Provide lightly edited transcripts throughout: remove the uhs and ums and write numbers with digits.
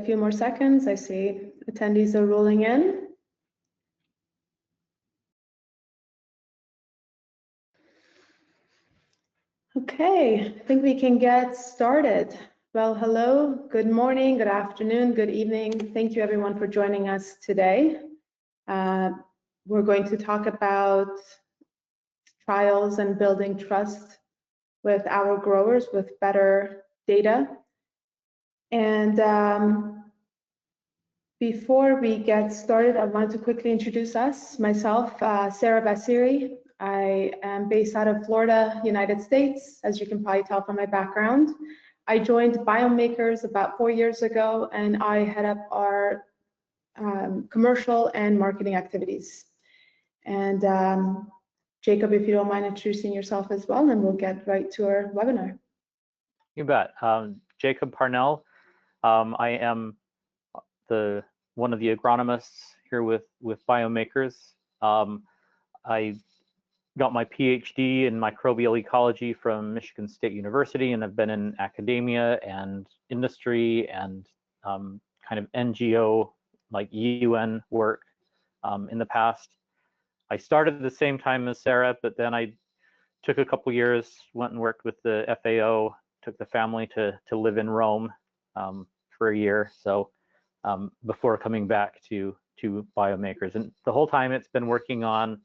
A few more seconds. I see attendees are rolling in. Okay, I think we can get started. Well, hello, good morning, good afternoon, good evening. Thank you everyone for joining us today. We're going to talk about trials and building trust with our growers with better data. And before we get started, I want to quickly introduce myself, Sarah Basiri. I am based out of Florida, United States, as you can probably tell from my background. I joined Biome Makers about 4 years ago, and I head up our commercial and marketing activities. And Jacob, if you don't mind introducing yourself as well, and we'll get right to our webinar. You bet. Jacob Parnell. I am one of the agronomists here with Biome Makers. I got my PhD in microbial ecology from Michigan State University, and I've been in academia and industry and kind of NGO, like UN work in the past. I started at the same time as Sarah, but then I took a couple years, went and worked with the FAO, took the family to live in Rome for a year. So before coming back to Biome Makers, and the whole time it's been working on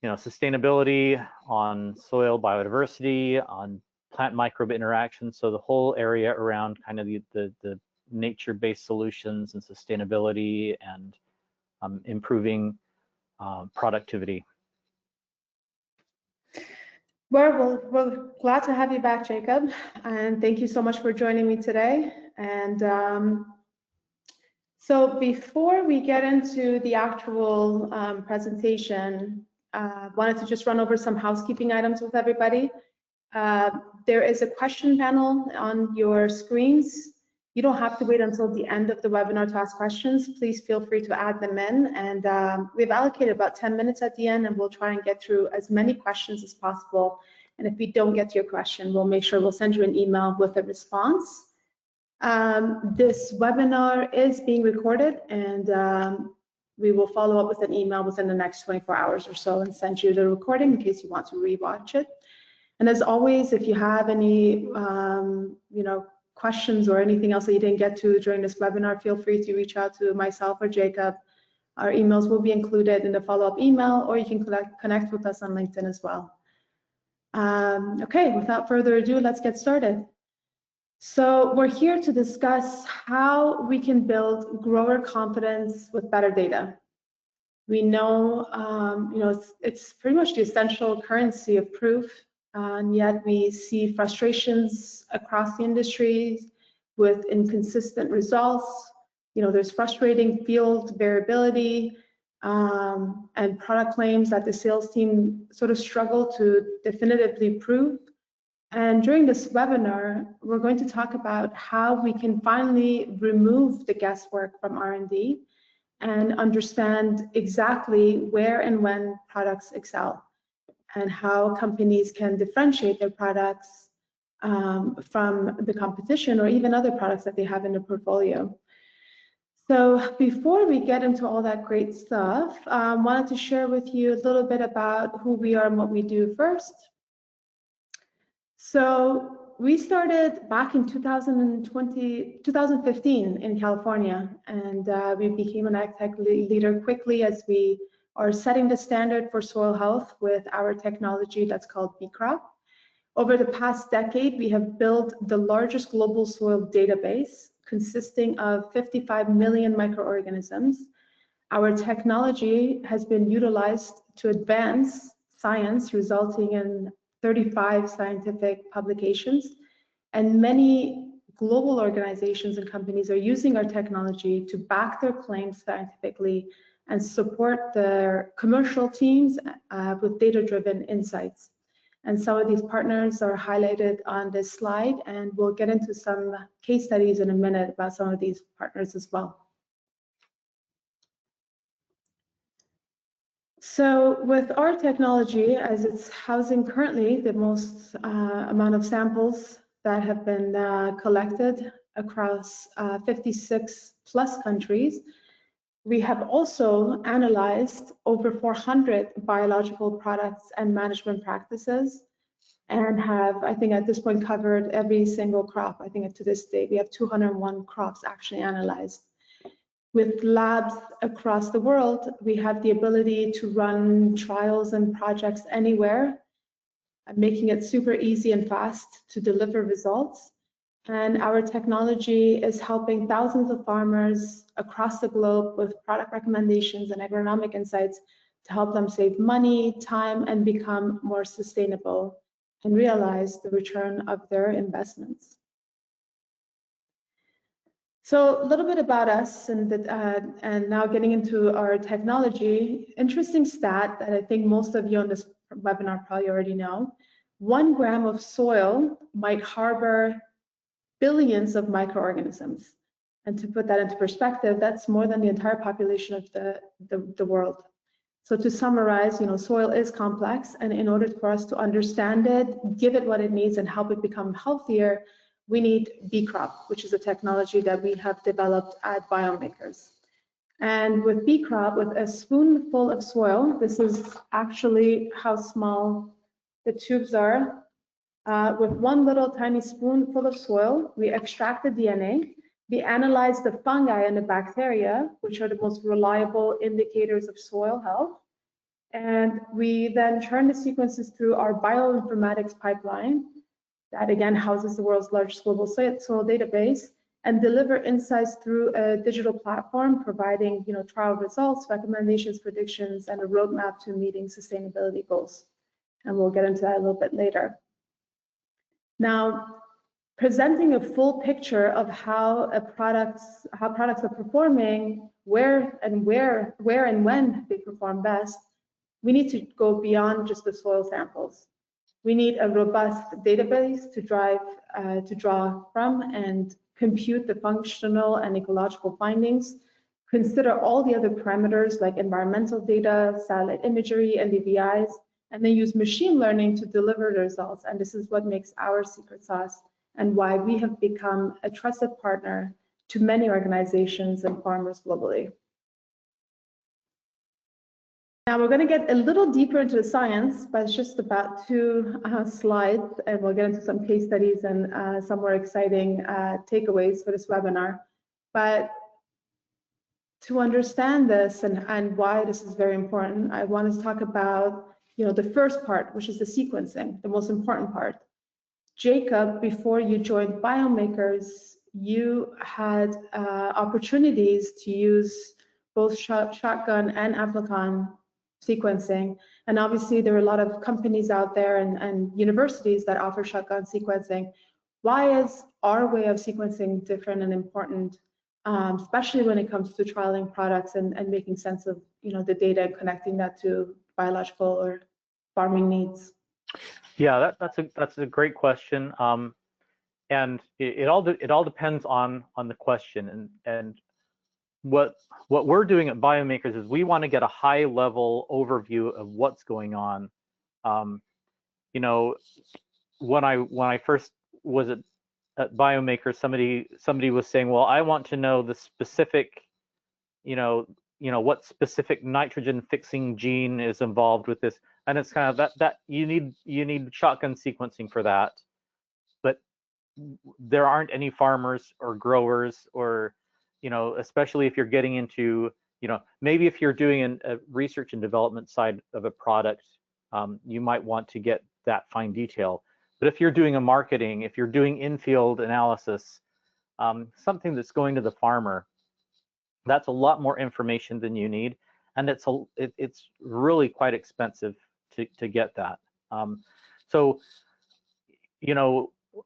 sustainability, on soil biodiversity, on plant microbe interaction. So the whole area around kind of the nature-based solutions and sustainability and improving productivity. Well, we're glad to have you back, Jacob, and thank you so much for joining me today. And so before we get into the actual presentation, wanted to just run over some housekeeping items with everybody. There is a question panel on your screens. You don't have to wait until the end of the webinar to ask questions. Please feel free to add them in. And we've allocated about 10 minutes at the end, and we'll try and get through as many questions as possible. And if we don't get to your question, we'll make sure we'll send you an email with a response. This webinar is being recorded, and we will follow up with an email within the next 24 hours or so and send you the recording in case you want to rewatch it. And as always, if you have any questions or anything else that you didn't get to during this webinar, feel free to reach out to myself or Jacob. Our emails will be included in the follow-up email, or you can connect with us on LinkedIn as well. Okay, without further ado, let's get started. So we're here to discuss how we can build grower confidence with better data. We know, it's pretty much the essential currency of proof, and yet we see frustrations across the industry with inconsistent results. There's frustrating field variability and product claims that the sales team sort of struggle to definitively prove. And during this webinar, we're going to talk about how we can finally remove the guesswork from R&D and understand exactly where and when products excel, and how companies can differentiate their products from the competition or even other products that they have in their portfolio. So before we get into all that great stuff, I wanted to share with you a little bit about who we are and what we do first. So we started back in 2015 in California, and we became an ag tech leader quickly as we are setting the standard for soil health with our technology that's called BCrop. Over the past decade, we have built the largest global soil database consisting of 55 million microorganisms. Our technology has been utilized to advance science, resulting in 35 scientific publications, and many global organizations and companies are using our technology to back their claims scientifically and support their commercial teams with data-driven insights. And some of these partners are highlighted on this slide, and we'll get into some case studies in a minute about some of these partners as well. So with our technology, as it's housing currently the most amount of samples that have been collected across 56 plus countries. We have also analyzed over 400 biological products and management practices, and have, I think at this point, covered every single crop. I think to this date, we have 201 crops actually analyzed. With labs across the world, we have the ability to run trials and projects anywhere, making it super easy and fast to deliver results. And our technology is helping thousands of farmers across the globe with product recommendations and agronomic insights to help them save money, time, and become more sustainable and realize the return of their investments. So a little bit about us, and now getting into our technology. Interesting stat that I think most of you on this webinar probably already know. 1 gram of soil might harbor billions of microorganisms. And to put that into perspective, that's more than the entire population of the world. So to summarize, soil is complex, and in order for us to understand it, give it what it needs, and help it become healthier, we need B-Crop, which is a technology that we have developed at Biome Makers. And with B-Crop, with a spoonful of soil, this is actually how small the tubes are. With 1 little tiny spoonful of soil, we extract the DNA, we analyze the fungi and the bacteria, which are the most reliable indicators of soil health, and we then turn the sequences through our bioinformatics pipeline, that again houses the world's largest global soil database, and deliver insights through a digital platform, providing trial results, recommendations, predictions, and a roadmap to meeting sustainability goals. And we'll get into that a little bit later. Now, presenting a full picture of how products are performing, where and when they perform best, we need to go beyond just the soil samples. We need a robust database to draw from and compute the functional and ecological findings, consider all the other parameters like environmental data, satellite imagery, NDVIs, and then use machine learning to deliver the results. And this is what makes our secret sauce and why we have become a trusted partner to many organizations and farmers globally. Now we're going to get a little deeper into the science, but it's just about 2 slides, and we'll get into some case studies and some more exciting takeaways for this webinar. But to understand this and why this is very important, I want to talk about the first part, which is the sequencing, the most important part. Jacob, before you joined Biome Makers, you had opportunities to use both shotgun and Applicon sequencing. And obviously there are a lot of companies out there and universities that offer shotgun sequencing. Why is our way of sequencing different and important, especially when it comes to trialing products and making sense of the data and connecting that to biological or farming needs? Yeah, that's a great question, and it all depends on the question. And what we're doing at Biome Makers is we want to get a high level overview of what's going on. When I first was at Biome Makers, somebody was saying, well, I want to know the specific, what specific nitrogen fixing gene is involved with this. And it's kind of that you need shotgun sequencing for that, but there aren't any farmers or growers, or especially if you're getting into maybe if you're doing a research and development side of a product, you might want to get that fine detail. But if you're doing a marketing, if you're doing in-field analysis, something that's going to the farmer, that's a lot more information than you need, and it's really quite expensive to get that. So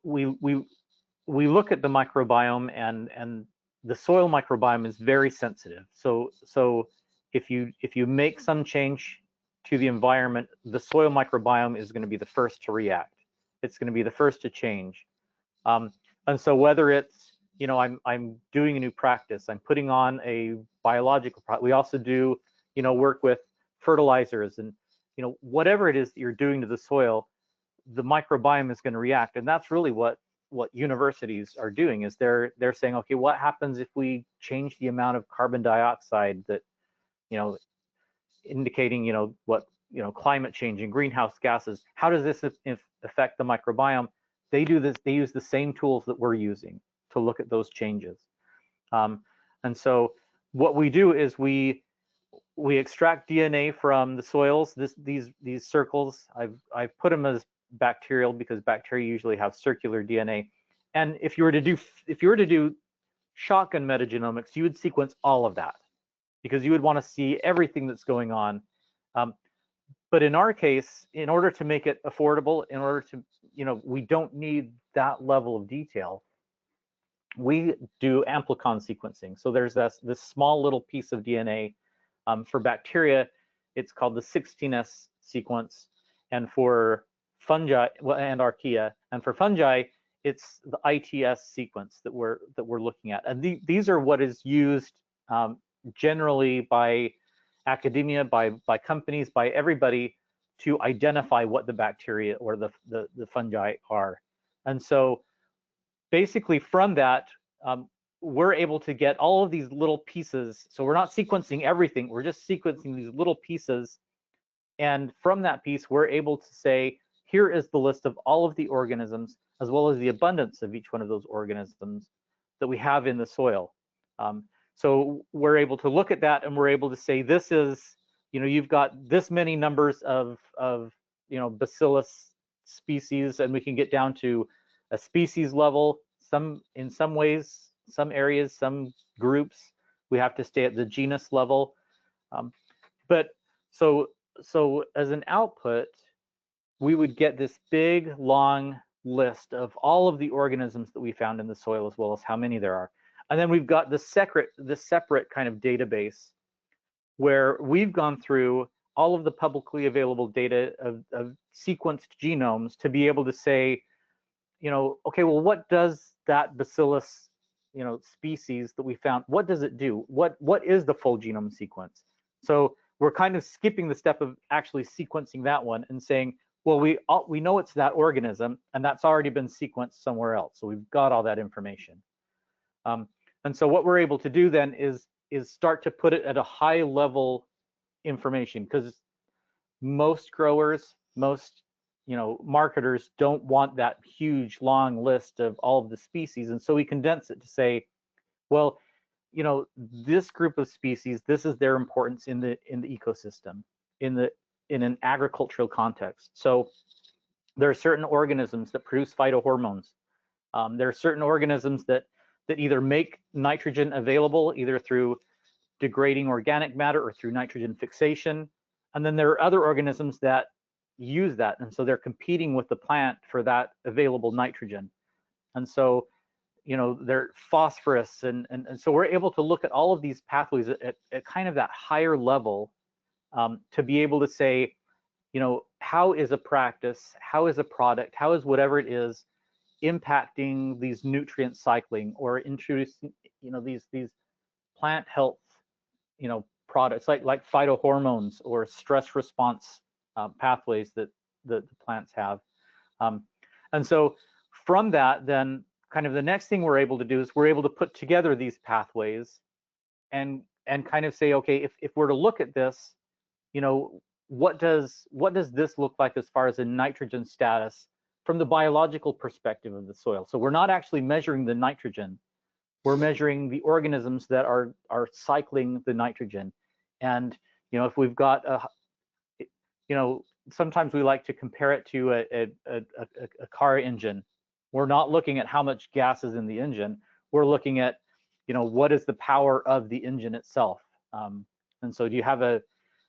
we look at the microbiome, and the soil microbiome is very sensitive. So if you make some change to the environment, the soil microbiome is going to be the first to react. It's going to be the first to change. And so whether it's I'm doing a new practice, I'm putting on a biological product. We also do work with fertilizers, and whatever it is that you're doing to the soil, the microbiome is going to react, and that's really what universities are doing is they're saying, okay, what happens if we change the amount of carbon dioxide that, indicating, what, climate change and greenhouse gases, how does this affect the microbiome? They use the same tools that we're using to look at those changes. And so what we do is we extract DNA from the soils. These circles, I've put them as bacterial because bacteria usually have circular DNA. And if you were to do shotgun metagenomics, you would sequence all of that because you would want to see everything that's going on. But in our case, in order to make it affordable, in order to, we don't need that level of detail. We do amplicon sequencing. So there's this small little piece of DNA. For bacteria, it's called the 16S sequence, and for fungi, and archaea, and for fungi, it's the ITS sequence that we're looking at. And these are what is used generally by academia, by companies, by everybody to identify what the bacteria or the fungi are. And so basically from that, we're able to get all of these little pieces. So we're not sequencing everything, we're just sequencing these little pieces. And from that piece, we're able to say, here is the list of all of the organisms, as well as the abundance of each one of those organisms that we have in the soil. So we're able to look at that and we're able to say, this is, you've got this many numbers of bacillus species, and we can get down to a species level. In some ways, some areas, some groups, we have to stay at the genus level. But so as an output, we would get this big, long list of all of the organisms that we found in the soil, as well as how many there are. And then we've got the separate kind of database where we've gone through all of the publicly available data of sequenced genomes to be able to say, okay, well, what does that bacillus, species that we found, what does it do? What is the full genome sequence? So we're kind of skipping the step of actually sequencing that one and saying, well, we know it's that organism, and that's already been sequenced somewhere else. So we've got all that information. And so what we're able to do then is start to put it at a high level information, because most growers, most marketers don't want that huge long list of all of the species. And so we condense it to say, well, this group of species, this is their importance in the ecosystem, in an agricultural context. So there are certain organisms that produce phytohormones. There are certain organisms that either make nitrogen available either through degrading organic matter or through nitrogen fixation. And then there are other organisms that use that, and so they're competing with the plant for that available nitrogen. And so they're phosphorus, and so we're able to look at all of these pathways at kind of that higher level, to be able to say, how is a practice, how is a product, how is whatever it is impacting these nutrient cycling, or introducing these plant health products like phytohormones or stress response pathways that the plants have. And so from that, then kind of the next thing we're able to do is we're able to put together these pathways and kind of say, okay, if we're to look at this, what does this look like as far as a nitrogen status from the biological perspective of the soil? So we're not actually measuring the nitrogen, we're measuring the organisms that are cycling the nitrogen. And if we've got sometimes we like to compare it to a car engine. We're not looking at how much gas is in the engine. We're looking at, what is the power of the engine itself. And so do you have a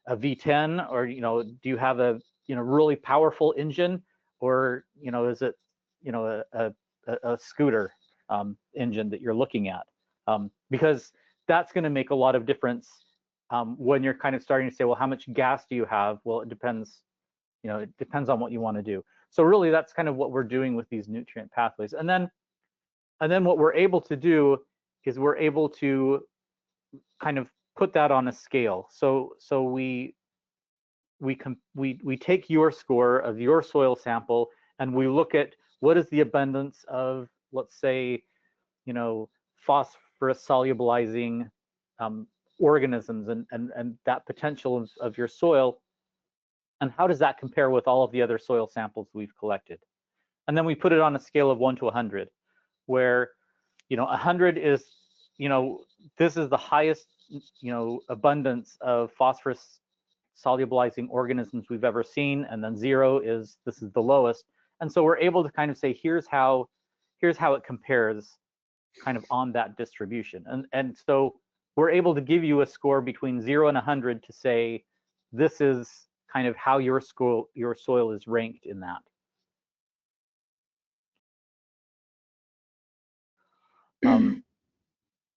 V10, or, do you have a, really powerful engine, or, is it, a scooter engine that you're looking at? Because that's going to make a lot of difference when you're kind of starting to say, well, how much gas do you have? Well, it depends. It depends on what you want to do. So really, that's kind of what we're doing with these nutrient pathways. And then what we're able to do is we're able to kind of put that on a scale. So we take your score of your soil sample, and we look at what is the abundance of, let's say, phosphorus solubilizing organisms and that potential of your soil, and how does that compare with all of the other soil samples we've collected? And then we put it on a scale of 1 to 100, where 100 is, this is the highest abundance of phosphorus solubilizing organisms we've ever seen, and then 0 is, this is the lowest. And so we're able to kind of say, here's how it compares kind of on that distribution. And so we're able to give you a score between 0 and 100 to say, this is kind of how your soil is ranked in that.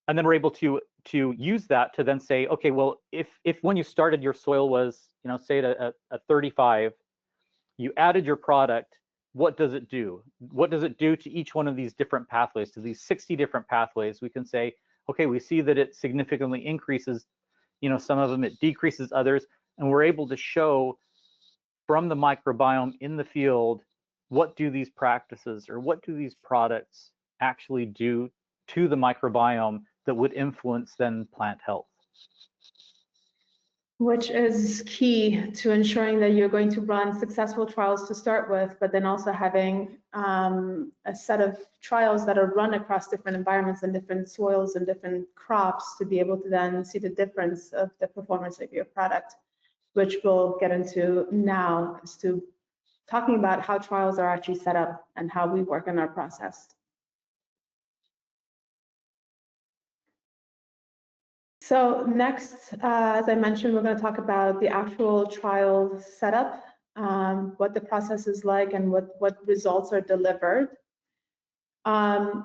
And then we're able to use that to then say, okay, well, if when you started your soil was, say at a 35, you added your product, what does it do? What does it do to each one of these different pathways, to these 60 different pathways? We can say, okay, we see that it significantly increases, some of them, it decreases others, and we're able to show from the microbiome in the field, what do these practices or what do these products actually do to the microbiome that would influence then plant health. Which is key to ensuring that you're going to run successful trials to start with, but then also having a set of trials that are run across different environments and different soils and different crops to be able to then see the difference of the performance of your product, which we'll get into now, as to talking about how trials are actually set up and how we work in our process. So next, as I mentioned, we're going to talk about the actual trial setup, what the process is like, and what results are delivered. I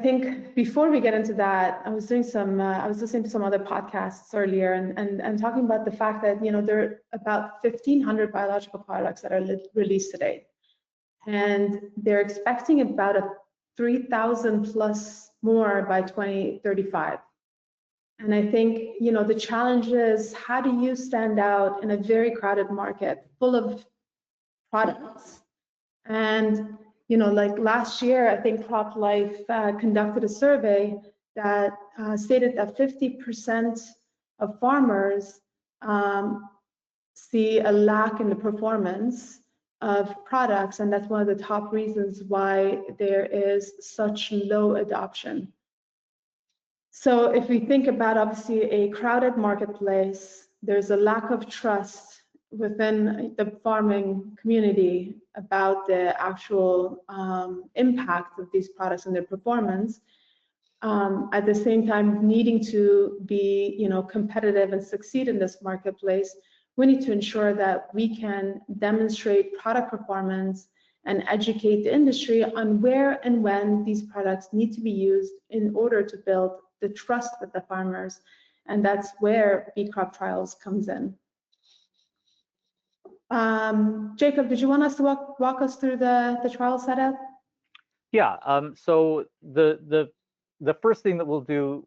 think before we get into that, I was listening to some other podcasts earlier and talking about the fact that there are about 1,500 biological products that are released today, and they're expecting about a 3,000 plus more by 2035. And I think, the challenge is, how do you stand out in a very crowded market full of products? And, like last year, I think Crop Life conducted a survey that stated that 50% of farmers see a lack in the performance of products, and that's one of the top reasons why there is such low adoption. So if we think about, obviously, a crowded marketplace, there's a lack of trust within the farming community about the actual impact of these products and their performance. At the same time, needing to be competitive and succeed in this marketplace, we need to ensure that we can demonstrate product performance and educate the industry on where and when these products need to be used in order to build the trust with the farmers. And that's where bee crop trials comes in. Jacob, did you want us to walk us through the trial setup? Yeah, so the first thing that we'll do,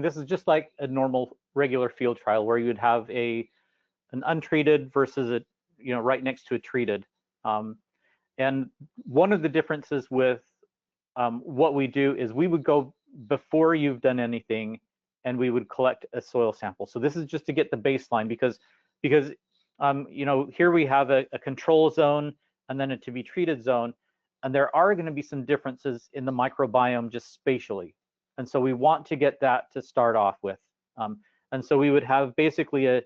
this is just like a normal regular field trial where you'd have an untreated versus right next to a treated. And one of the differences with what we do is we would go before you've done anything, and we would collect a soil sample. So this is just to get the baseline, because here we have a control zone and then a to be treated zone, and there are going to be some differences in the microbiome just spatially. And so we want to get that to start off with. And so we would have basically a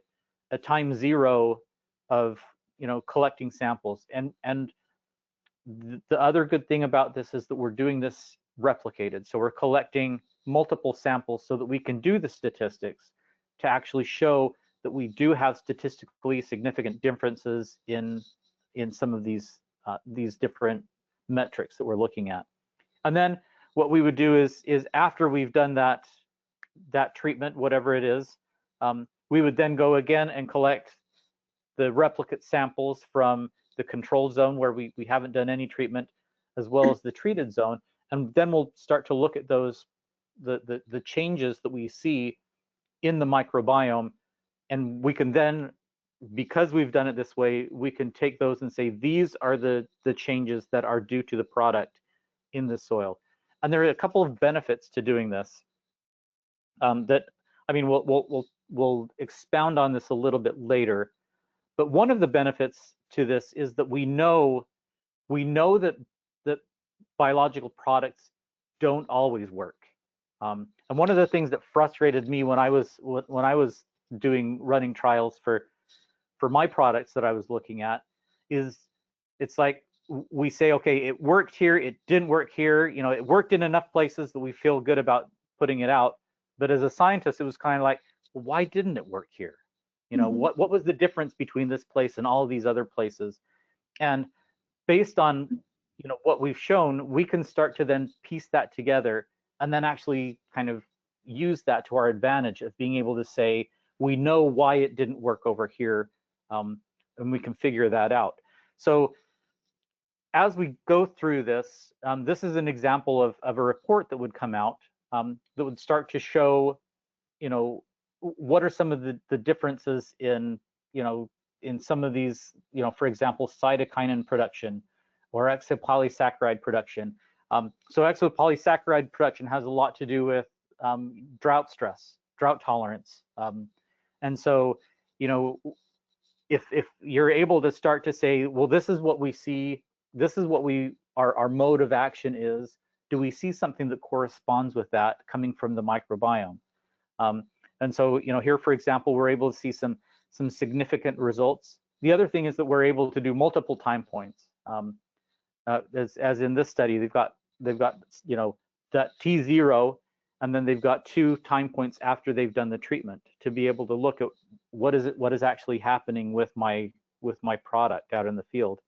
time 0 of collecting samples. And the other good thing about this is that we're doing this replicated. So we're collecting multiple samples so that we can do the statistics to actually show that we do have statistically significant differences in some of these different metrics that we're looking at. And then what we would do is after we've done that treatment, whatever it is, we would then go again and collect the replicate samples from the control zone where we haven't done any treatment, as well as the treated zone. And then we'll start to look at those, the changes that we see in the microbiome, and we can then because we've done it this way, we can take those and say, these are the changes that are due to the product in the soil. And there are a couple of benefits to doing this. That, I mean, we'll expound on this a little bit later. But one of the benefits to this is that we know that biological products don't always work. And one of the things that frustrated me when I was running trials for my products that I was looking at is, it's like we say, okay, it worked here, it didn't work here. You know, it worked in enough places that we feel good about putting it out. But as a scientist, it was kind of like, well, why didn't it work here? You know, what was the difference between this place and all of these other places? And based on, you know, what we've shown, we can start to then piece that together and then actually kind of use that to our advantage of being able to say, we know why it didn't work over here, and we can figure that out. So as we go through this, this is an example of a report that would come out that would start to show, you know, what are some of the differences in, you know, in some of these, you know, for example, cytokinin production or exopolysaccharide production. So exopolysaccharide production has a lot to do with drought stress, drought tolerance. And so, you know, if you're able to start to say, well, this is what we see, this is what our mode of action is, do we see something that corresponds with that coming from the microbiome? And so, you know, here, for example, we're able to see some significant results. The other thing is that we're able to do multiple time points. As in this study, they've got you know, that T0, and then they've got 2 time points after they've done the treatment to be able to look at what is actually happening with my product out in the field.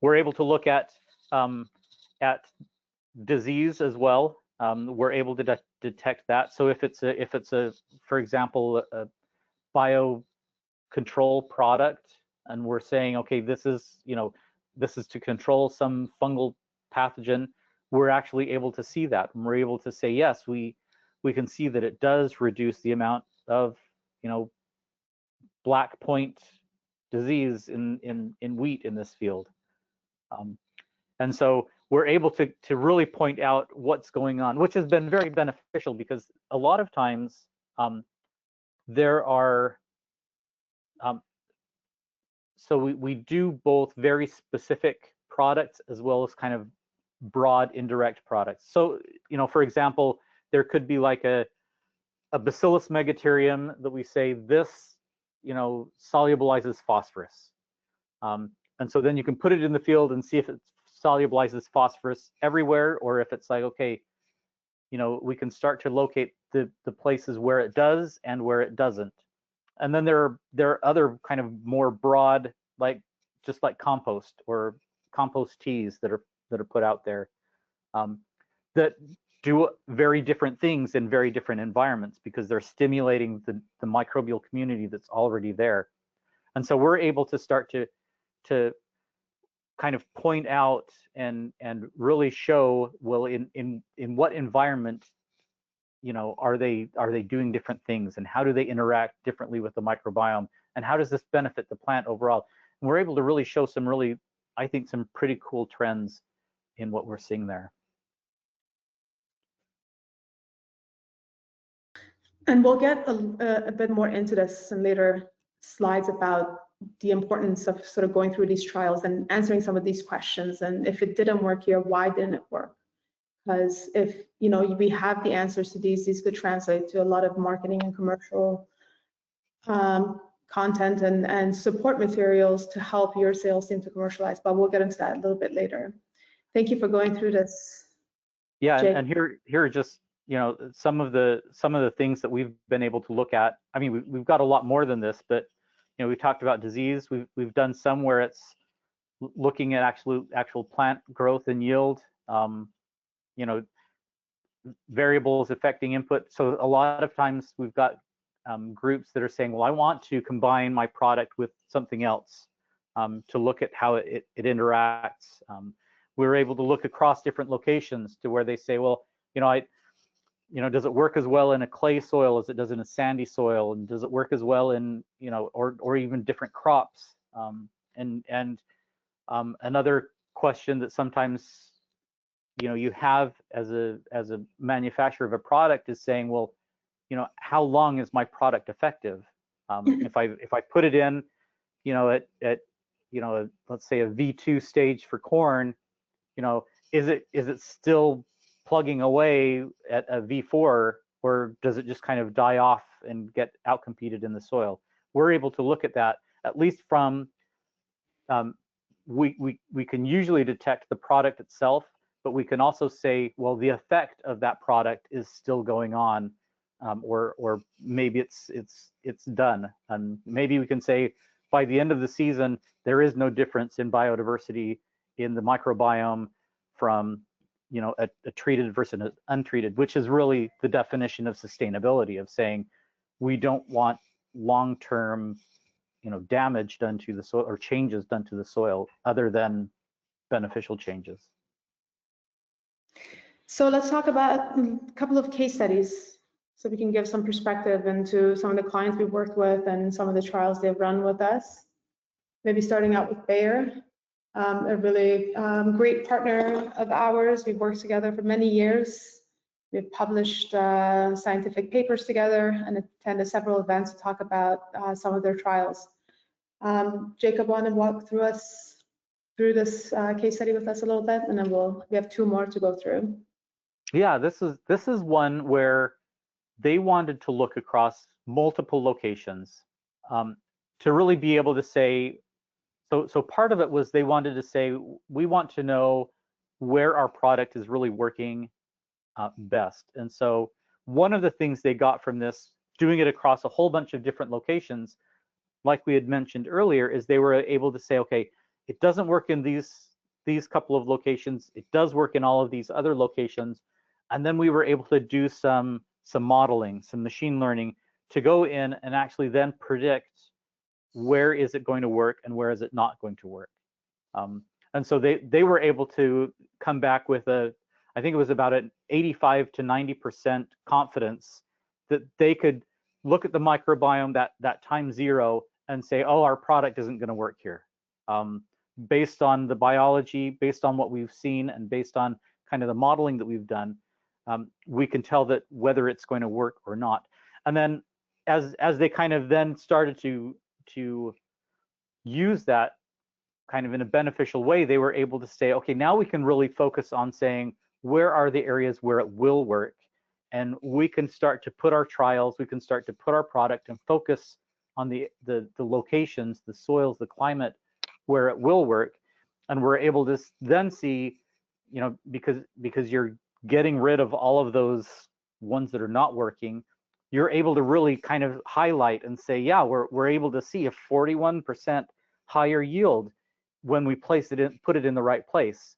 We're able to look at disease as well. We're able to detect that. So if it's a for example, a biocontrol product, and we're saying, okay, this is, you know, this is to control some fungal pathogen, we're actually able to see that, and we're able to say, yes, we can see that it does reduce the amount of, you know, black point disease in wheat in this field. And so we're able to really point out what's going on, which has been very beneficial, because a lot of times there are, so we do both very specific products as well as kind of broad indirect products. So, you know, for example, there could be like a Bacillus megaterium that we say this, you know, solubilizes phosphorus. And so then you can put it in the field and see if it solubilizes phosphorus everywhere, or if it's like, okay, you know, we can start to locate the places where it does and where it doesn't. And then there are other kind of more broad, like just like compost or compost teas that are put out there that do very different things in very different environments, because they're stimulating the microbial community that's already there. And so we're able to start to kind of point out and really show, well, in what environment, you know, are they doing different things, and how do they interact differently with the microbiome, and how does this benefit the plant overall? And we're able to really show some really, I think, some pretty cool trends in what we're seeing there. And we'll get a bit more into this in later slides about the importance of sort of going through these trials and answering some of these questions. And if it didn't work here, why didn't it work? Because if, you know, we have the answers to these could translate to a lot of marketing and commercial content and support materials to help your sales team to commercialize. But we'll get into that a little bit later. Thank you for going through this. Yeah, and here are just, you know, some of the things that we've been able to look at. I mean, we've got a lot more than this, but, you know, we talked about disease. We've done some where it's looking at actual plant growth and yield. You know, variables affecting input. So a lot of times we've got groups that are saying, well, I want to combine my product with something else to look at how it interacts. We were able to look across different locations to where they say, well, you know, does it work as well in a clay soil as it does in a sandy soil, and does it work as well in, or even different crops? Another question that sometimes you have as a manufacturer of a product is saying, well, how long is my product effective? If I put it in, at let's say a V2 stage for corn, is it still plugging away at a V4, or does it just kind of die off and get outcompeted in the soil? We're able to look at that, at least from, we can usually detect the product itself, but we can also say, well, the effect of that product is still going on, or maybe it's done. And maybe we can say by the end of the season, there is no difference in biodiversity in the microbiome from a treated versus an untreated, which is really the definition of sustainability, of saying we don't want long-term damage done to the soil or changes done to the soil other than beneficial changes. So let's talk about a couple of case studies so we can give some perspective into some of the clients we've worked with and some of the trials they've run with us. Maybe starting out with Bayer, a really great partner of ours. We've worked together for many years. We've published scientific papers together and attended several events to talk about some of their trials. Jacob, want to walk through this case study with us a little bit, and then we have two more to go through. Yeah, this is one where they wanted to look across multiple locations to really be able to say. So part of it was they wanted to say, we want to know where our product is really working best. And so one of the things they got from this, doing it across a whole bunch of different locations, like we had mentioned earlier, is they were able to say, okay, it doesn't work in these couple of locations, it does work in all of these other locations. And then we were able to do some modeling, some machine learning to go in and actually then predict where is it going to work and where is it not going to work. And so they were able to come back with I think it was about an 85 to 90% confidence that they could look at the microbiome that time zero and say, oh, our product isn't going to work here. Based on the biology, based on what we've seen, and based on kind of the modeling that we've done, we can tell that whether it's going to work or not. And then as they kind of then started to use that kind of in a beneficial way, they were able to say, okay, now we can really focus on saying, where are the areas where it will work? And we can start to put our trials, we can start to put our product and focus on the locations, the soils, the climate where it will work. And we're able to then see, because you're getting rid of all of those ones that are not working, you're able to really kind of highlight and say, yeah, we're able to see a 41% higher yield when we put it in the right place.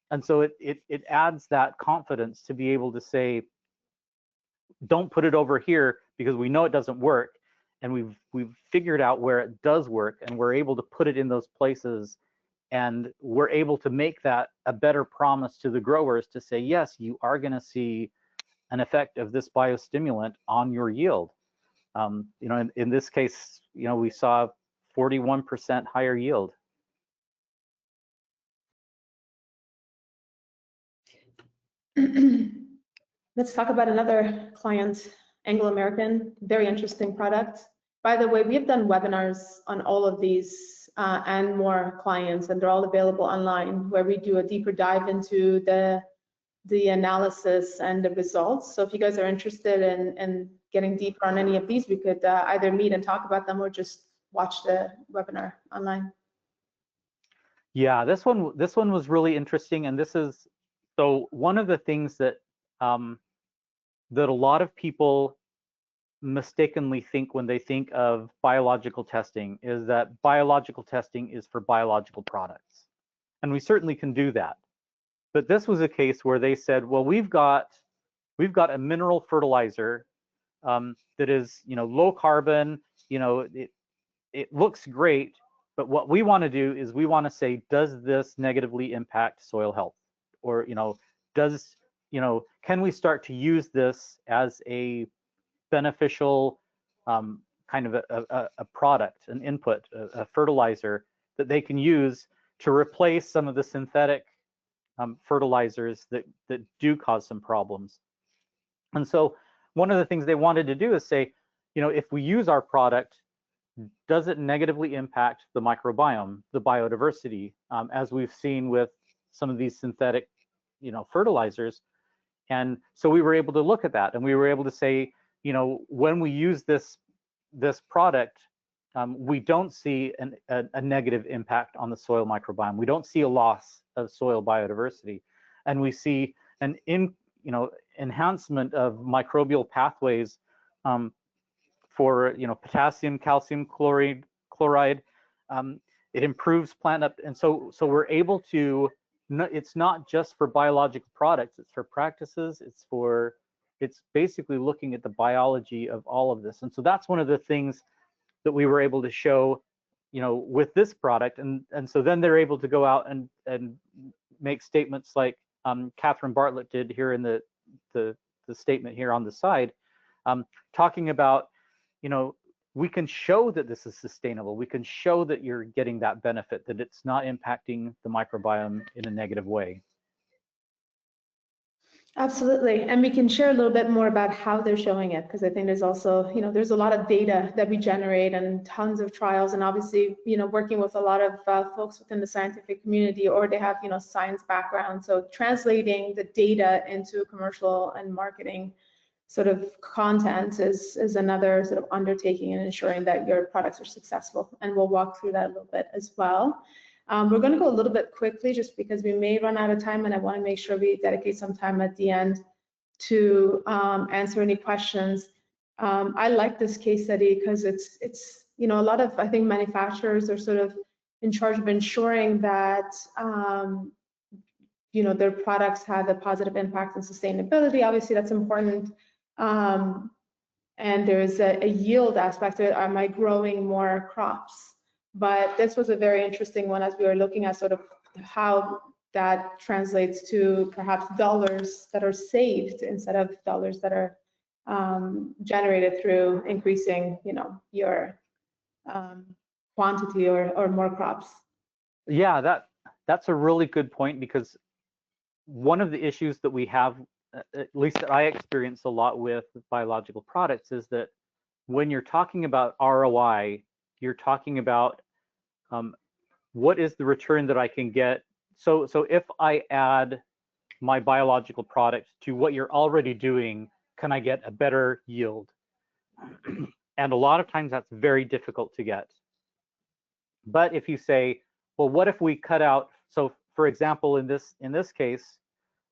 And so it adds that confidence to be able to say, don't put it over here because we know it doesn't work, and we've figured out where it does work, and we're able to put it in those places, and we're able to make that a better promise to the growers to say, yes, you are going to see an effect of this biostimulant on your yield. In this case, we saw 41% higher yield. Let's talk about another client, Anglo American, very interesting product. By the way, we have done webinars on all of these and more clients, and they're all available online, where we do a deeper dive into the analysis and the results. So if you guys are interested in getting deeper on any of these, we could either meet and talk about them or just watch the webinar online. Yeah, this one was really interesting, and this is so one of the things that that a lot of people mistakenly think when they think of biological testing is that biological testing is for biological products, and we certainly can do that. But this was a case where they said, well, we've got a mineral fertilizer that is low carbon, it looks great, but what we want to do is we want to say, does this negatively impact soil health, or does can we start to use this as a beneficial kind of a product, an input, a fertilizer that they can use to replace some of the synthetic fertilizers that do cause some problems. And so one of the things they wanted to do is say, if we use our product, does it negatively impact the microbiome, the biodiversity, as we've seen with some of these synthetic, fertilizers? And so we were able to look at that, and we were able to say, when we use this product, we don't see a negative impact on the soil microbiome. We don't see a loss of soil biodiversity, and we see an enhancement of microbial pathways for potassium, calcium chloride. It improves plant up, and so we're able to. It's not just for biological products; it's for practices. It's basically looking at the biology of all of this, and so that's one of the things that we were able to show, with this product, and so then they're able to go out and make statements like Catherine Bartlett did here in the statement here on the side, talking about, we can show that this is sustainable. We can show that you're getting that benefit, that it's not impacting the microbiome in a negative way. Absolutely, and we can share a little bit more about how they're showing it, because I think there's also, there's a lot of data that we generate and tons of trials, and obviously, working with a lot of folks within the scientific community, or they have, science background. So translating the data into commercial and marketing sort of content is another sort of undertaking in ensuring that your products are successful, and we'll walk through that a little bit as well. We're going to go a little bit quickly just because we may run out of time, and I want to make sure we dedicate some time at the end to answer any questions. I like this case study because it's a lot of, I think, manufacturers are sort of in charge of ensuring that their products have a positive impact on sustainability. Obviously, that's important. And there's a yield aspect to it. Am I growing more crops? But this was a very interesting one as we were looking at sort of how that translates to perhaps dollars that are saved instead of dollars that are generated through increasing, your quantity or more crops. Yeah, that's a really good point, because one of the issues that we have, at least that I experience a lot with biological products, is that when you're talking about ROI, you're talking about what is the return that I can get. So if I add my biological product to what you're already doing, can I get a better yield? And a lot of times that's very difficult to get. But if you say, well, what if we cut out, so for example, in this case,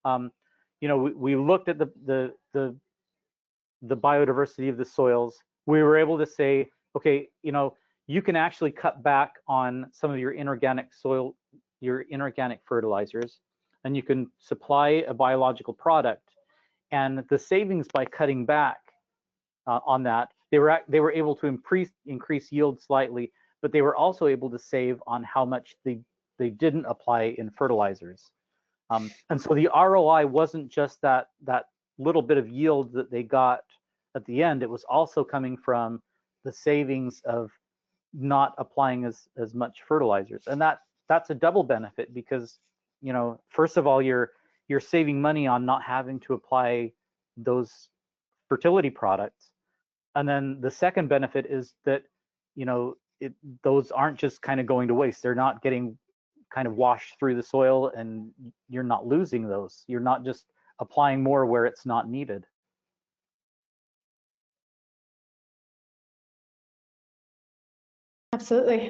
we looked at the biodiversity of the soils. We were able to say, okay, you can actually cut back on some of your inorganic fertilizers, and you can supply a biological product. And the savings by cutting back on that, they were able to increase yield slightly, but they were also able to save on how much they didn't apply in fertilizers. And so the ROI wasn't just that little bit of yield that they got at the end. It was also coming from the savings of not applying as much fertilizers. And that's a double benefit, because first of all, you're saving money on not having to apply those fertility products. And then the second benefit is that those aren't just kind of going to waste. They're not getting kind of washed through the soil, and you're not losing those. You're not just applying more where it's not needed. Absolutely.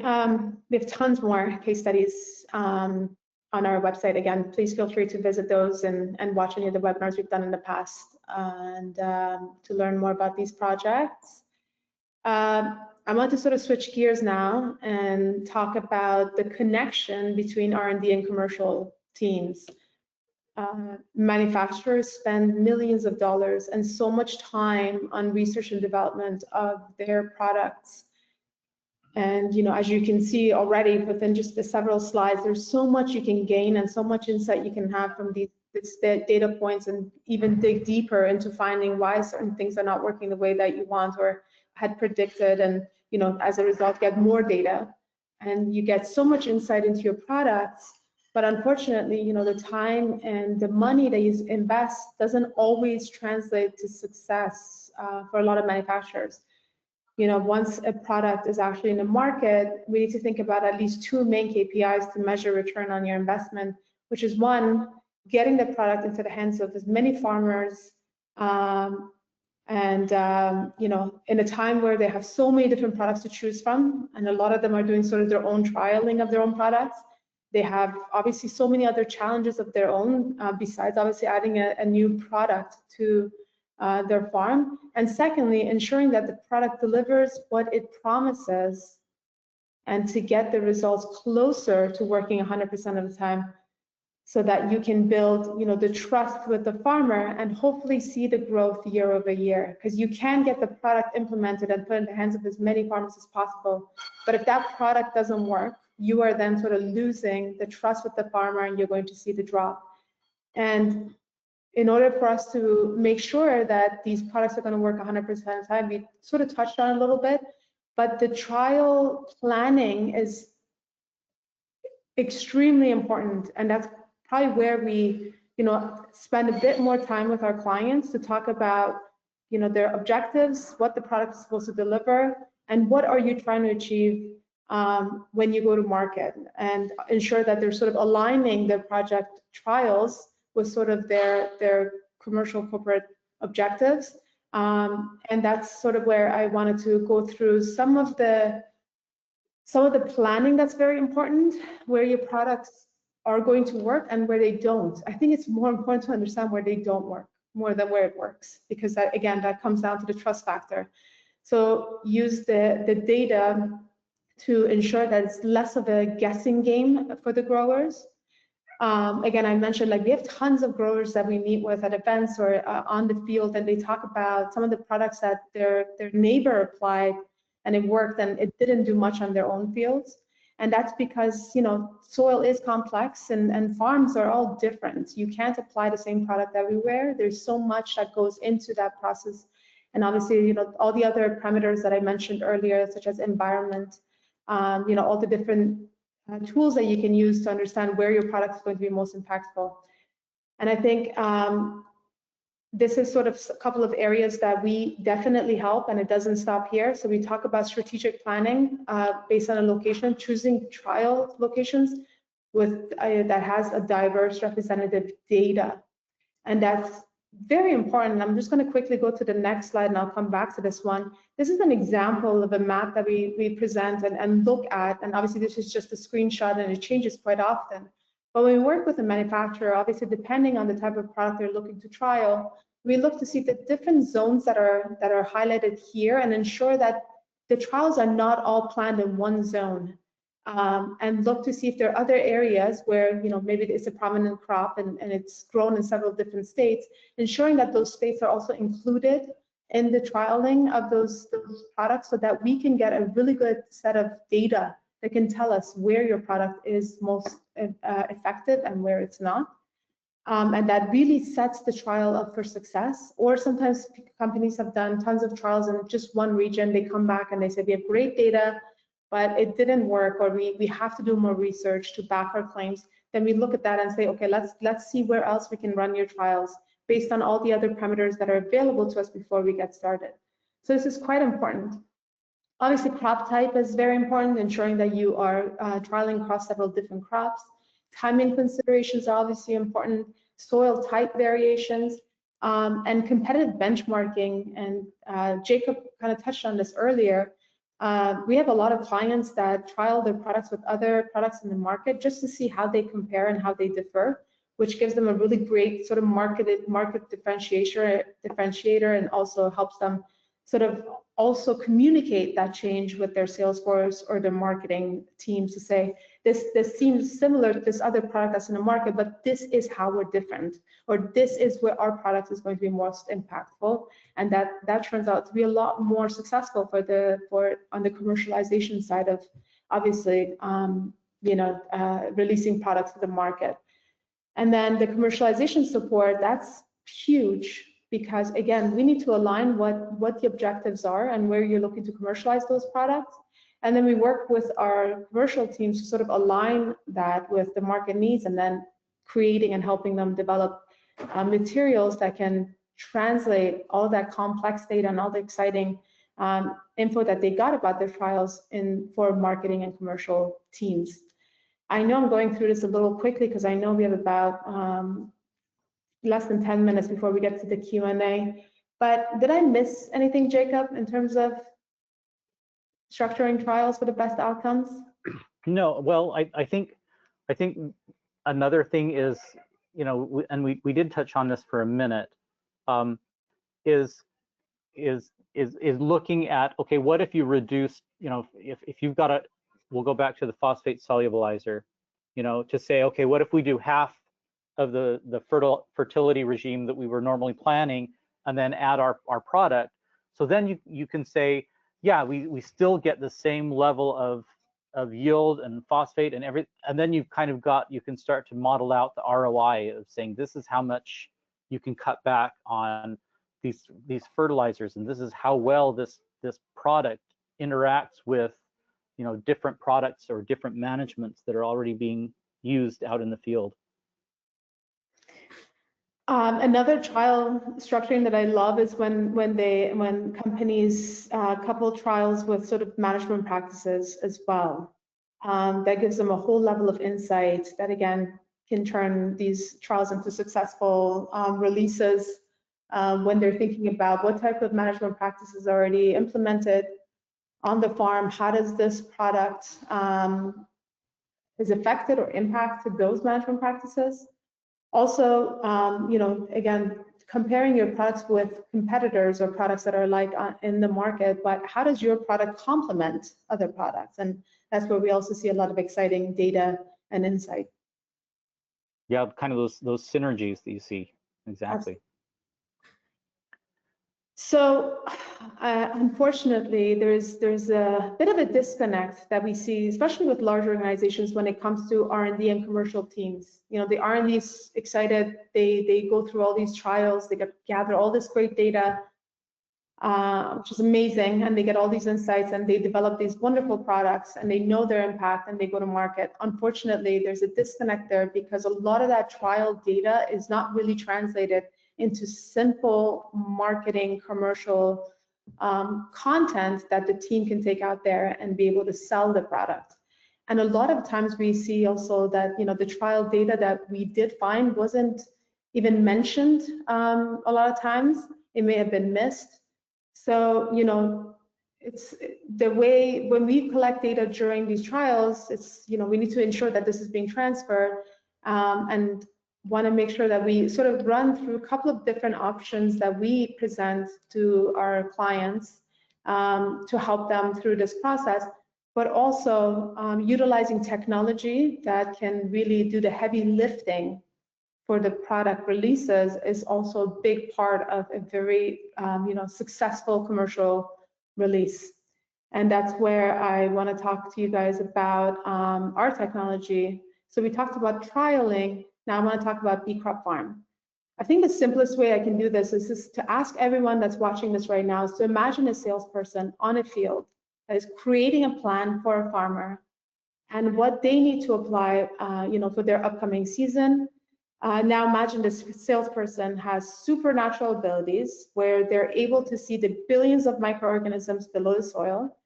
We have tons more case studies on our website. Again, please feel free to visit those and watch any of the webinars we've done in the past, and to learn more about these projects. I want to sort of switch gears now and talk about the connection between R&D and commercial teams. Manufacturers spend millions of dollars and so much time on research and development of their products. And as you can see already within just the several slides, there's so much you can gain and so much insight you can have from these the data points and even dig deeper into finding why certain things are not working the way that you want or had predicted, and as a result get more data, and you get so much insight into your products. But unfortunately, the time and the money that you invest doesn't always translate to success for a lot of manufacturers. Once a product is actually in the market, we need to think about at least two main KPIs to measure return on your investment, which is one, getting the product into the hands of as many farmers, in a time where they have so many different products to choose from, and a lot of them are doing sort of their own trialing of their own products. They have obviously so many other challenges of their own, besides obviously adding a new product to their farm. And secondly, ensuring that the product delivers what it promises, and to get the results closer to working 100% of the time, so that you can build the trust with the farmer and hopefully see the growth year over year. Because you can get the product implemented and put in the hands of as many farmers as possible, but if that product doesn't work, you are then sort of losing the trust with the farmer, and you're going to see the drop. And in order for us to make sure that these products are going to work 100% of the time, we sort of touched on it a little bit, but the trial planning is extremely important, and that's probably where we spend a bit more time with our clients to talk about their objectives, what the product is supposed to deliver, and what are you trying to achieve when you go to market, and ensure that they're sort of aligning their project trials with sort of their commercial corporate objectives. And that's sort of where I wanted to go through some of the planning that's very important, where your products are going to work and where they don't. I think it's more important to understand where they don't work more than where it works, because that, again, that comes down to the trust factor. So use the data to ensure that it's less of a guessing game for the growers. Again, I mentioned, like, we have tons of growers that we meet with at events or on the field, and they talk about some of the products that their neighbor applied and it worked, and it didn't do much on their own fields. And that's because soil is complex, and farms are all different. You can't apply the same product everywhere. There's so much that goes into that process, and obviously all the other parameters that I mentioned earlier, such as environment, all the different tools that you can use to understand where your product is going to be most impactful. And I think this is sort of a couple of areas that we definitely help, and it doesn't stop here. So we talk about strategic planning based on a location, choosing trial locations with that has a diverse representative data, and that's very important. I'm just going to quickly go to the next slide, and I'll come back to this one. This is an example of a map that we present and look at, and obviously this is just a screenshot, and it changes quite often. But when we work with a manufacturer, obviously depending on the type of product they're looking to trial, we look to see the different zones that are highlighted here, and ensure that the trials are not all planned in one zone, and look to see if there are other areas where maybe it's a prominent crop and it's grown in several different states, ensuring that those states are also included in the trialing of those products, so that we can get a really good set of data that can tell us where your product is most effective and where it's not. And that really sets the trial up for success. Or sometimes companies have done tons of trials in just one region. They come back and they say, we have great data, but it didn't work, or we have to do more research to back our claims. Then we look at that and say, okay, let's see where else we can run your trials based on all the other parameters that are available to us before we get started. So this is quite important. Obviously, crop type is very important, ensuring that you are trialing across several different crops. Timing considerations are obviously important, soil type variations, and competitive benchmarking. And Jacob kind of touched on this earlier. We have a lot of clients that trial their products with other products in the market just to see how they compare and how they differ, which gives them a really great sort of market differentiator, and also helps them sort of also communicate that change with their sales force or their marketing teams to say, this seems similar to this other product that's in the market, but this is how we're different, or this is where our product is going to be most impactful. And that turns out to be a lot more successful on the commercialization side of obviously releasing products to the market. And then the commercialization support, that's huge, because again, we need to align what the objectives are and where you're looking to commercialize those products. And then we work with our commercial teams to sort of align that with the market needs, and then creating and helping them develop materials that can translate all that complex data and all the exciting info that they got about their trials for marketing and commercial teams. I know I'm going through this a little quickly because I know we have about less than 10 minutes before we get to the Q&A. But did I miss anything, Jacob, in terms of structuring trials for the best outcomes? No, well, I think another thing is, you know, and we did touch on this for a minute, is looking at, okay, what if you reduce, you know, if you've got we'll go back to the phosphate solubilizer, you know, to say, okay, what if we do half of the fertility regime that we were normally planning, and then add our product? So then you can say, yeah, we still get the same level of yield and phosphate and everything, and then you can start to model out the ROI of saying, this is how much you can cut back on these fertilizers, and this is how well this product interacts with, you know, different products or different managements that are already being used out in the field. Another trial structuring that I love is when companies couple trials with sort of management practices as well. That gives them a whole level of insight that again can turn these trials into successful releases when they're thinking about what type of management practices are already implemented on the farm. How does this product is affected or impacted those management practices? Also, you know, again, comparing your products with competitors or products that are like in the market, but how does your product complement other products? And that's where we also see a lot of exciting data and insight. Yeah, kind of those synergies that you see. Exactly. Absolutely. So unfortunately, there's a bit of a disconnect that we see, especially with large organizations, when it comes to R&D and commercial teams. You know, the R&D is excited. They go through all these trials. They gather all this great data, which is amazing, and they get all these insights, and they develop these wonderful products, and they know their impact, and they go to market. Unfortunately, there's a disconnect there because a lot of that trial data is not really translated into simple marketing commercial content that the team can take out there and be able to sell the product. And a lot of times we see also that, you know, the trial data that we did find wasn't even mentioned a lot of times. It may have been missed. So, you know, it's the way when we collect data during these trials, it's, you know, we need to ensure that this is being transferred and want to make sure that we sort of run through a couple of different options that we present to our clients to help them through this process, but also utilizing technology that can really do the heavy lifting for the product releases is also a big part of a very you know, successful commercial release. And that's where I want to talk to you guys about our technology. So we talked about trialing. Now I want to talk about Bee Crop Farm. I think the simplest way I can do this is just to ask everyone that's watching this right now is to imagine a salesperson on a field that is creating a plan for a farmer and what they need to apply, you know, for their upcoming season. Now imagine this salesperson has supernatural abilities where they're able to see the billions of microorganisms below the soil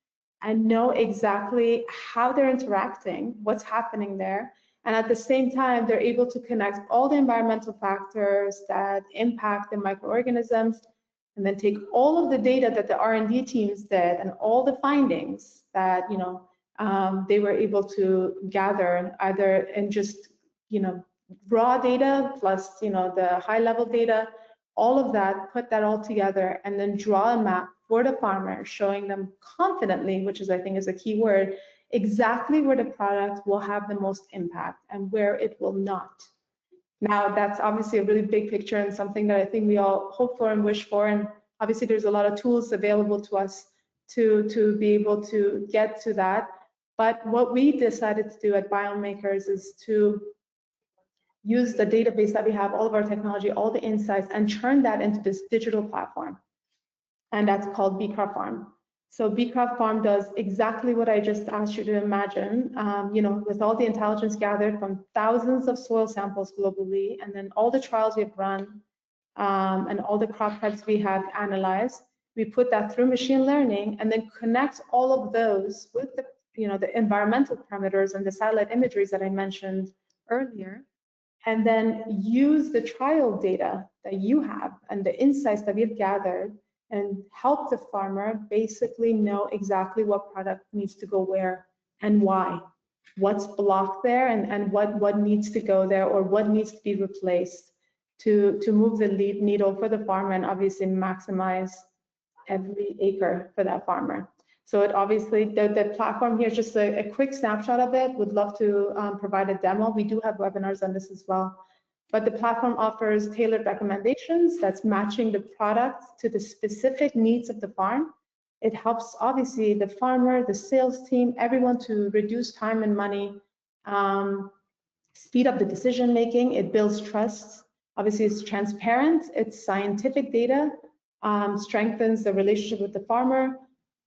and know exactly how they're interacting, what's happening there. And at the same time, they're able to connect all the environmental factors that impact the microorganisms, and then take all of the data that the R&D teams did and all the findings that, you know, they were able to gather either in just, you know, raw data plus, you know, the high level data, all of that, put that all together, and then draw a map for the farmer, showing them confidently, which is, I think, is a key word, exactly where the product will have the most impact and where it will not. Now, that's obviously a really big picture and something that I think we all hope for and wish for. And obviously, there's a lot of tools available to us to be able to get to that. But what we decided to do at Biome Makers is to use the database that we have, all of our technology, all the insights, and turn that into this digital platform. And that's called Beecroft Farm. So Beecroft Farm does exactly what I just asked you to imagine, with all the intelligence gathered from thousands of soil samples globally, and then all the trials we've run, and all the crop types we have analyzed. We put that through machine learning and then connect all of those with the environmental parameters and the satellite imageries that I mentioned earlier, and then use the trial data that you have and the insights that we've gathered and help the farmer basically know exactly what product needs to go where and why, what's blocked there, and what needs to go there, or what needs to be replaced to move the needle for the farmer and obviously maximize every acre for that farmer. So it obviously, the platform here is just a quick snapshot of it. Would love to provide a demo. We do have webinars on this as well. But the platform offers tailored recommendations that's matching the product to the specific needs of the farm. It helps obviously the farmer, the sales team, everyone to reduce time and money, speed up the decision making. It builds trust. Obviously, it's transparent. It's scientific data, strengthens the relationship with the farmer,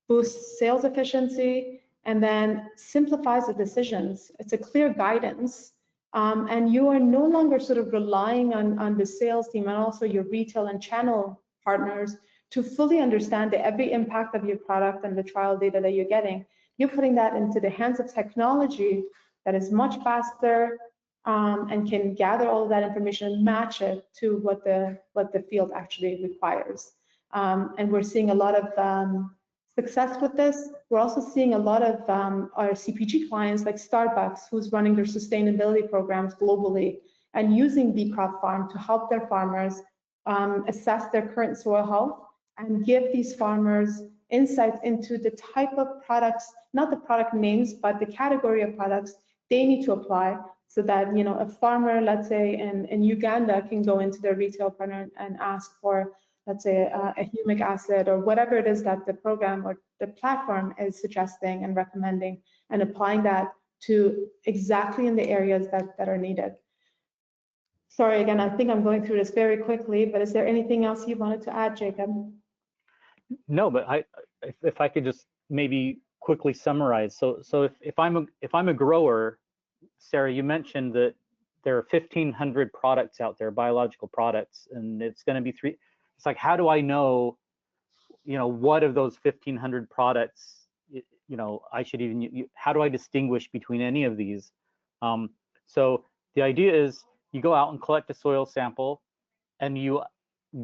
boosts sales efficiency, and then simplifies the decisions. It's a clear guidance. And you are no longer sort of relying on the sales team and also your retail and channel partners to fully understand every impact of your product and the trial data that you're getting. You're putting that into the hands of technology that is much faster and can gather all of that information and match it to what the field actually requires. And we're seeing a lot of success with this. We're also seeing a lot of our CPG clients like Starbucks, who's running their sustainability programs globally and using Beecroft Farm to help their farmers assess their current soil health and give these farmers insights into the type of products, not the product names, but the category of products they need to apply, so that a farmer, let's say in Uganda, can go into their retail partner and ask for, let's say, a humic acid or whatever it is that the program or the platform is suggesting and recommending, and applying that to exactly in the areas that are needed. Sorry, again, I think I'm going through this very quickly, but is there anything else you wanted to add, Jacob? No, but if I could just maybe quickly summarize. So if I'm a grower, Sarah, you mentioned that there are 1,500 products out there, biological products, and it's going to be three. It's like, how do I know, what of those 1,500 products, I should even, how do I distinguish between any of these? So the idea is you go out and collect a soil sample and you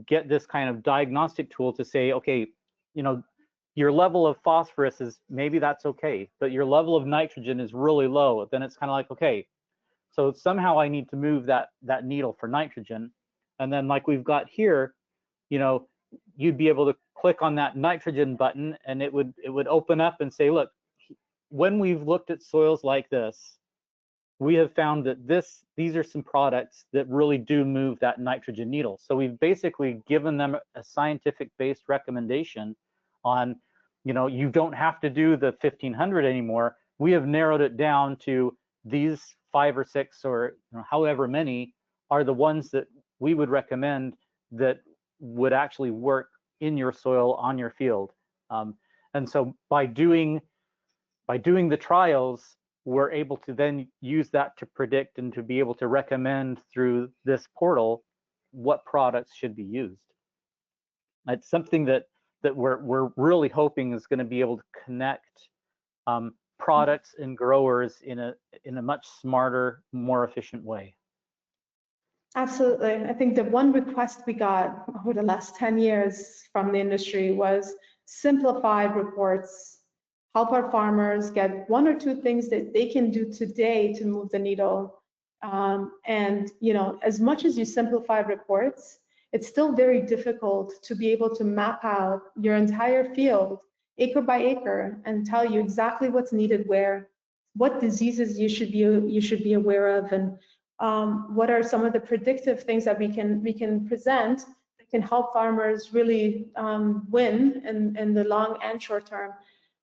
get this kind of diagnostic tool to say, okay, your level of phosphorus is, maybe that's okay, but your level of nitrogen is really low. Then it's kind of like, okay, so somehow I need to move that needle for nitrogen. And then like we've got here, you'd be able to click on that nitrogen button and it would open up and say, look, when we've looked at soils like this, we have found that these are some products that really do move that nitrogen needle. So we've basically given them a scientific-based recommendation on, you don't have to do the 1,500 anymore. We have narrowed it down to these 5 or 6 or however many are the ones that we would recommend that would actually work in your soil on your field. And so by doing the trials, we're able to then use that to predict and to be able to recommend through this portal what products should be used. It's something that we're really hoping is going to be able to connect products and growers in a much smarter, more efficient way. Absolutely. I think the one request we got over the last 10 years from the industry was simplified reports, help our farmers get 1 or 2 things that they can do today to move the needle. And as much as you simplify reports, it's still very difficult to be able to map out your entire field acre by acre and tell you exactly what's needed where, what diseases you should be aware of, and what are some of the predictive things that we can present that can help farmers really win in the long and short term,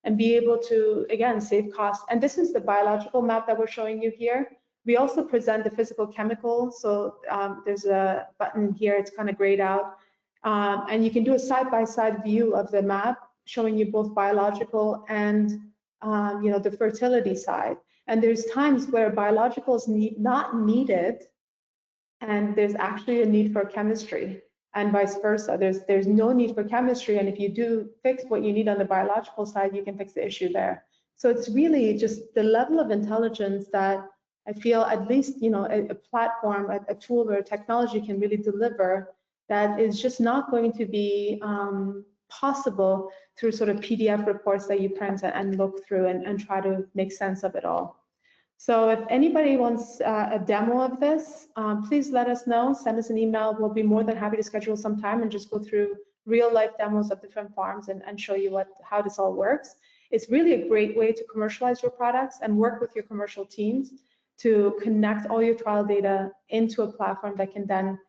and be able to, again, save costs. And this is the biological map that we're showing you here. We also present the physical chemical. So there's a button here, it's kind of grayed out. And you can do a side-by-side view of the map, showing you both biological and the fertility side. And there's times where biologicals not needed, and there's actually a need for chemistry, and vice versa. There's no need for chemistry, and if you do fix what you need on the biological side, you can fix the issue there. So it's really just the level of intelligence that I feel at least a platform, a tool or a technology can really deliver, that is just not going to be possible through sort of PDF reports that you print and look through and try to make sense of it all. So if anybody wants a demo of this, please let us know, send us an email. We'll be more than happy to schedule some time and just go through real life demos of different farms and show you how this all works. It's really a great way to commercialize your products and work with your commercial teams to connect all your trial data into a platform that can then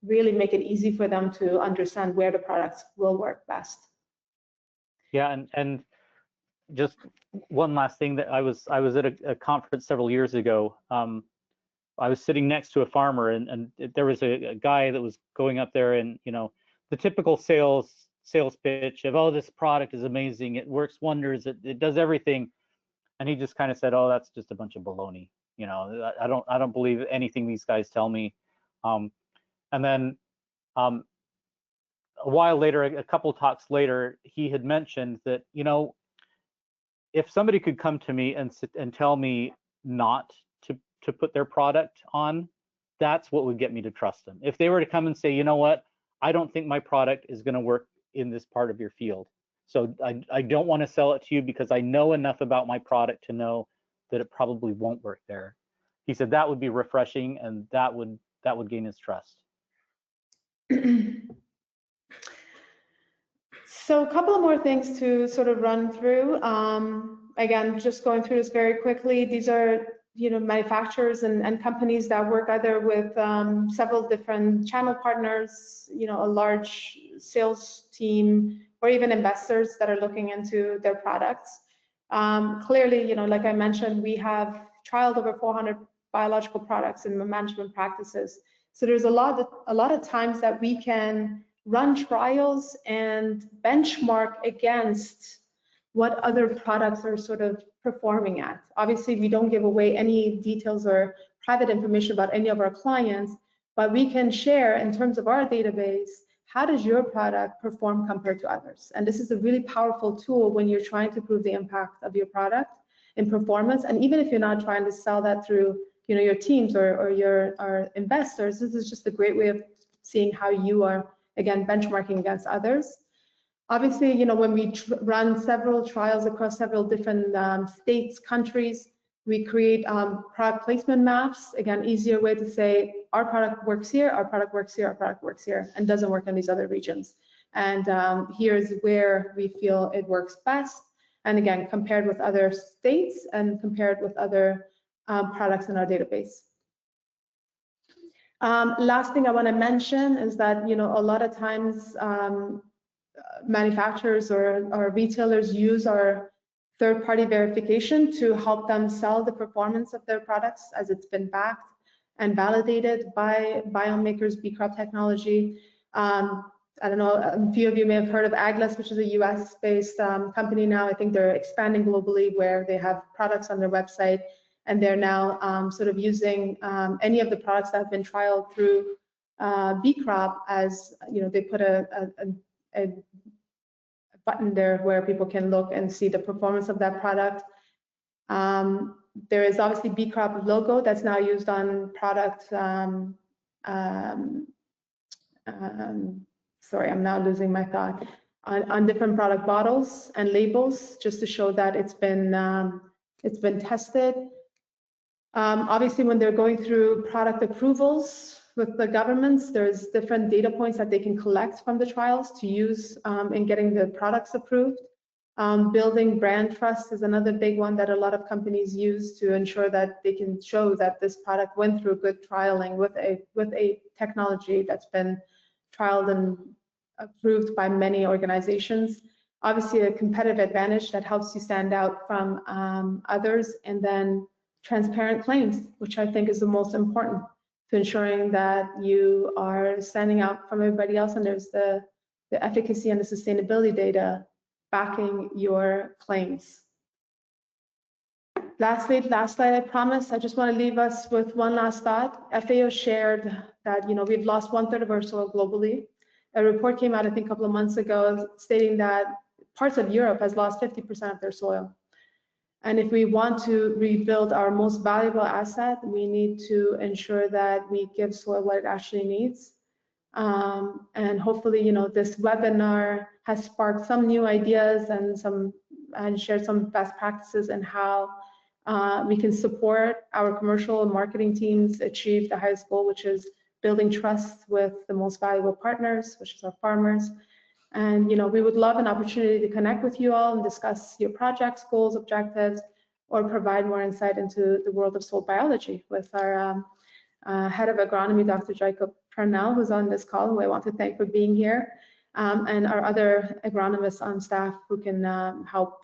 really make it easy for them to understand where the products will work best. Yeah, and just one last thing, that I was at a conference several years ago. I was sitting next to a farmer, and there was a guy that was going up there, and the typical sales pitch of, oh, this product is amazing, it works wonders, it does everything, and he just kind of said, oh, that's just a bunch of baloney. I don't believe anything these guys tell me. And then a while later, a couple talks later, he had mentioned that if somebody could come to me and tell me not to put their product on, that's what would get me to trust them. If they were to come and say, you know what, I don't think my product is going to work in this part of your field, so I don't want to sell it to you because I know enough about my product to know that it probably won't work there. He said that would be refreshing, and that would gain his trust. So a couple of more things to sort of run through. Again, just going through this very quickly. These are manufacturers and companies that work either with several different channel partners, a large sales team, or even investors that are looking into their products. Clearly, like I mentioned, we have trialed over 400 biological products in management practices. So there's a lot of times that we can run trials and benchmark against what other products are sort of performing at. Obviously, we don't give away any details or private information about any of our clients, but we can share in terms of our database, how does your product perform compared to others? And this is a really powerful tool when you're trying to prove the impact of your product in performance. And even if you're not trying to sell that through your teams or your investors, this is just a great way of seeing how you are, again, benchmarking against others. Obviously, when we run several trials across several different states, countries, we create product placement maps. Again, easier way to say our product works here, our product works here, our product works here, and doesn't work in these other regions. And here's where we feel it works best. And again, compared with other states and compared with other products in our database. Last thing I want to mention is that a lot of times manufacturers or retailers use our third-party verification to help them sell the performance of their products, as it's been backed and validated by Biome Makers B Crop technology. I don't know, a few of you may have heard of Aglas, which is a US-based company now. I think they're expanding globally, where they have products on their website, and they're now sort of using any of the products that have been trialed through B Crop as, they put a button there where people can look and see the performance of that product. There is obviously B Crop logo that's now used on product. Sorry, I'm now losing my thought. On different product bottles and labels, just to show that it's been tested. Obviously, when they're going through product approvals with the governments, there's different data points that they can collect from the trials to use in getting the products approved. Building brand trust is another big one that a lot of companies use to ensure that they can show that this product went through good trialing with a technology that's been trialed and approved by many organizations. Obviously, a competitive advantage that helps you stand out from others, and then transparent claims, which I think is the most important to ensuring that you are standing out from everybody else, and there's the efficacy and the sustainability data backing your claims. Lastly, last slide, I promise. I just want to leave us with one last thought. FAO shared that we've lost 1/3 of our soil globally. A report came out, I think, a couple of months ago stating that parts of Europe has lost 50% of their soil. And if we want to rebuild our most valuable asset, we need to ensure that we give soil what it actually needs. And hopefully, this webinar has sparked some new ideas and shared some best practices in how we can support our commercial and marketing teams achieve the highest goal, which is building trust with the most valuable partners, which is our farmers. And we would love an opportunity to connect with you all and discuss your projects, goals, objectives, or provide more insight into the world of soil biology with our head of agronomy, Dr. Jacob Parnell, who's on this call, who I want to thank for being here, and our other agronomists on staff who can help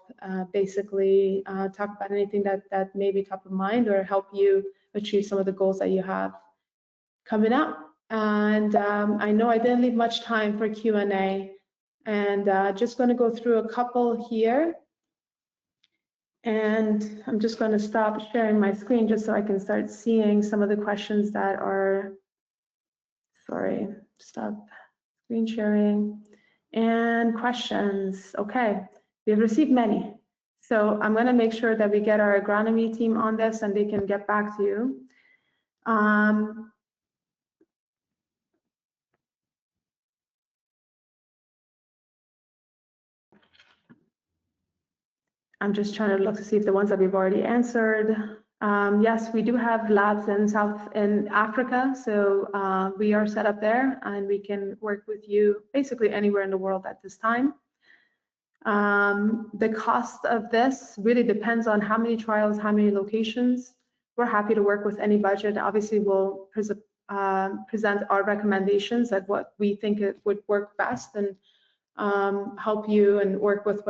basically talk about anything that may be top of mind or help you achieve some of the goals that you have coming up. And I know I didn't leave much time for Q&A, and just going to go through a couple here. And I'm just going to stop sharing my screen just so I can start seeing some of the questions that are, sorry, stop screen sharing. And questions, okay, we have received many. So I'm going to make sure that we get our agronomy team on this and they can get back to you. I'm just trying to look to see if the ones that we've already answered. Yes, we do have labs in Africa, so we are set up there and we can work with you basically anywhere in the world at this time. The cost of this really depends on how many trials, how many locations. We're happy to work with any budget. Obviously, we'll present our recommendations at what we think it would work best and help you and work with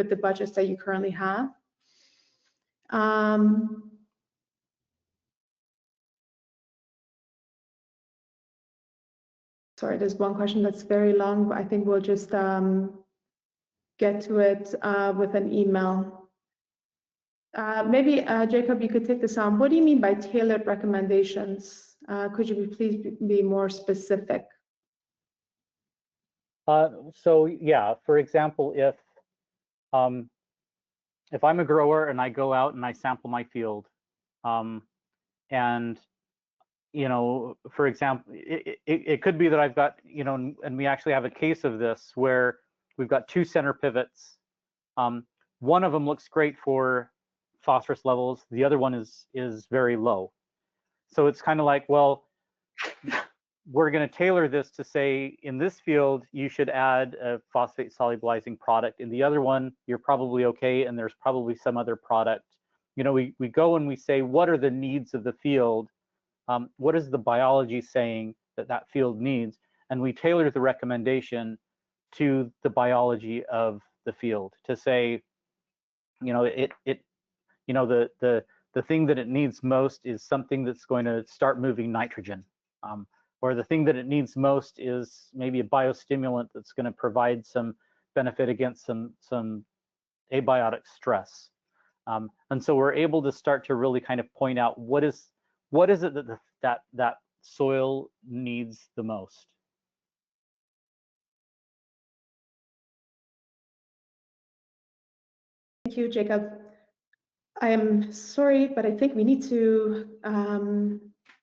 the budgets that you currently have. Sorry, there's one question that's very long, but I think we'll just get to it with an email. Maybe, Jacob, you could take this on. What do you mean by tailored recommendations? Could you please be more specific? So yeah, for example, if I'm a grower and I go out and I sample my field, and for example, it could be that I've got, and we actually have a case of this where we've got two center pivots. One of them looks great for phosphorus levels. The other one is very low. So it's kind of like, well, we're going to tailor this to say, in this field, you should add a phosphate solubilizing product. In the other one, you're probably okay, and there's probably some other product. We go and we say, what are the needs of the field? What is the biology saying that field needs? And we tailor the recommendation to the biology of the field to say, the thing that it needs most is something that's going to start moving nitrogen. Or the thing that it needs most is maybe a biostimulant that's going to provide some benefit against some abiotic stress. And so we're able to start to really kind of point out what is it that soil needs the most. Thank you, Jacob. I am sorry, but I think we need to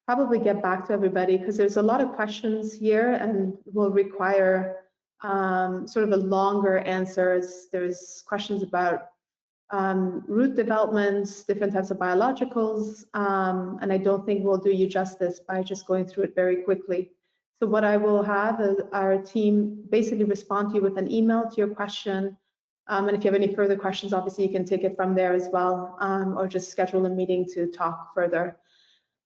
probably get back to everybody because there's a lot of questions here and will require sort of a longer answers. There's questions about root developments, different types of biologicals, and I don't think we'll do you justice by just going through it very quickly. So what I will have is our team basically respond to you with an email to your question. And if you have any further questions, obviously you can take it from there as well, or just schedule a meeting to talk further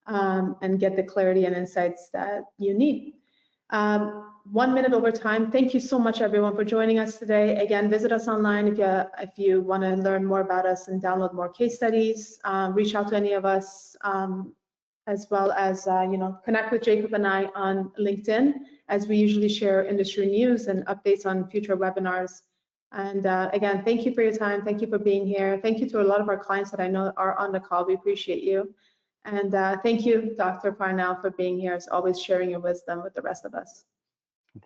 and get the clarity and insights that you need. 1 minute over time. Thank you so much, everyone, for joining us today. Again, visit us online if you want to learn more about us and download more case studies. Reach out to any of us, as well as connect with Jacob and I on LinkedIn, as we usually share industry news and updates on future webinars. And again, thank you for your time. Thank you for being here. Thank you to a lot of our clients that I know are on the call. We appreciate you. And thank you, Dr. Parnell, for being here, as always, sharing your wisdom with the rest of us.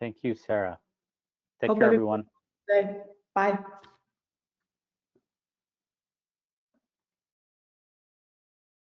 Thank you, Sarah. Take care, everyone. Bye.